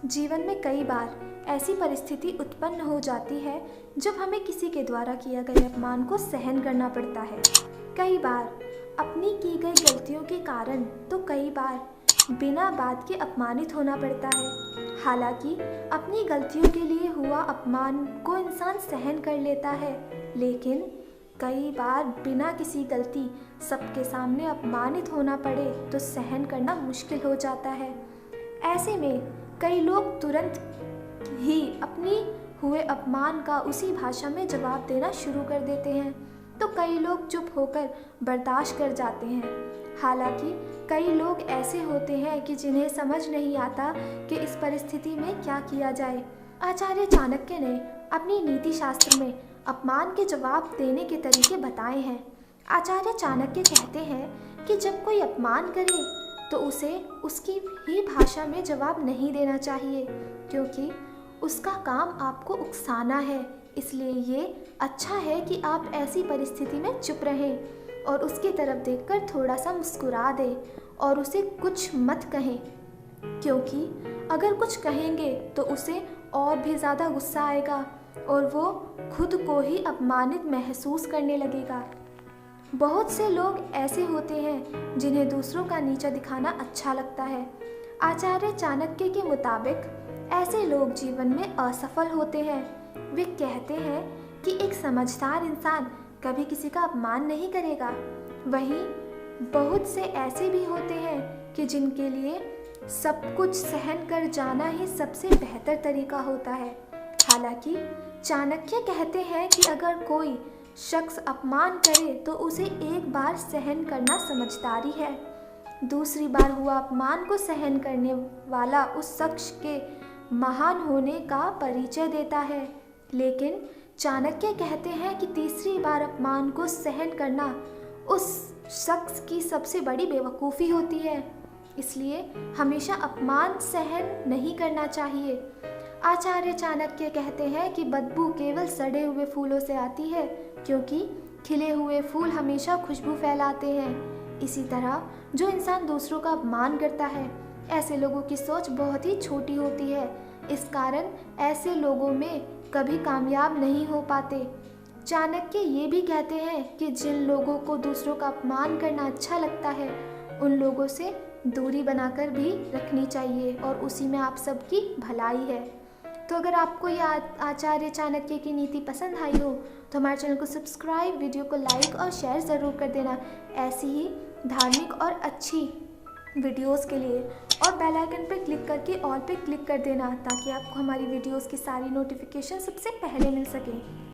जीवन में कई बार ऐसी परिस्थिति उत्पन्न हो जाती है जब हमें किसी के द्वारा किया गया अपमान को सहन करना पड़ता है। कई बार अपनी की गई गलतियों के कारण तो कई बार बिना बात के अपमानित होना पड़ता है। हालांकि अपनी गलतियों के लिए हुआ अपमान को इंसान सहन कर लेता है, लेकिन कई बार बिना किसी गलती सबके सामने अपमानित होना पड़े तो सहन करना मुश्किल हो जाता है। ऐसे में कई लोग तुरंत ही अपनी हुए अपमान का उसी भाषा में जवाब देना शुरू कर देते हैं, तो कई लोग चुप होकर बर्दाश्त कर जाते हैं। हालांकि कई लोग ऐसे होते हैं कि जिन्हें समझ नहीं आता कि इस परिस्थिति में क्या किया जाए। आचार्य चाणक्य ने अपनी नीति शास्त्र में अपमान के जवाब देने के तरीके बताए हैं। आचार्य चाणक्य कहते हैं कि जब कोई अपमान करे तो उसे उसकी ही भाषा में जवाब नहीं देना चाहिए, क्योंकि उसका काम आपको उकसाना है। इसलिए ये अच्छा है कि आप ऐसी परिस्थिति में चुप रहें और उसकी तरफ देखकर थोड़ा सा मुस्कुरा दें और उसे कुछ मत कहें, क्योंकि अगर कुछ कहेंगे तो उसे और भी ज़्यादा गुस्सा आएगा और वो खुद को ही अपमानित महसूस करने लगेगा। बहुत से लोग ऐसे होते हैं जिन्हें दूसरों का नीचा दिखाना अच्छा लगता है। आचार्य चाणक्य के मुताबिक ऐसे लोग जीवन में असफल होते हैं। वे कहते हैं कि एक समझदार इंसान कभी किसी का अपमान नहीं करेगा। वहीं बहुत से ऐसे भी होते हैं कि जिनके लिए सब कुछ सहन कर जाना ही सबसे बेहतर तरीका होता है। हालांकि चाणक्य कहते हैं कि अगर कोई शख्स अपमान करे तो उसे एक बार सहन करना समझदारी है। दूसरी बार हुआ अपमान को सहन करने वाला उस शख्स के महान होने का परिचय देता है। लेकिन चाणक्य कहते हैं कि तीसरी बार अपमान को सहन करना उस शख्स की सबसे बड़ी बेवकूफ़ी होती है। इसलिए हमेशा अपमान सहन नहीं करना चाहिए। आचार्य चाणक्य कहते हैं कि बदबू केवल सड़े हुए फूलों से आती है, क्योंकि खिले हुए फूल हमेशा खुशबू फैलाते हैं। इसी तरह जो इंसान दूसरों का अपमान करता है, ऐसे लोगों की सोच बहुत ही छोटी होती है। इस कारण ऐसे लोगों में कभी कामयाब नहीं हो पाते। चाणक्य ये भी कहते हैं कि जिन लोगों को दूसरों का अपमान करना अच्छा लगता है, उन लोगों से दूरी बनाकर भी रखनी चाहिए और उसी में आप सबकी भलाई है। तो अगर आपको यह आचार्य चाणक्य की नीति पसंद आई हो तो हमारे चैनल को सब्सक्राइब, वीडियो को लाइक और शेयर ज़रूर कर देना ऐसी ही धार्मिक और अच्छी वीडियोस के लिए, और बेल आइकन पर क्लिक करके ऑल पे क्लिक कर देना ताकि आपको हमारी वीडियोस की सारी नोटिफिकेशन सबसे पहले मिल सके।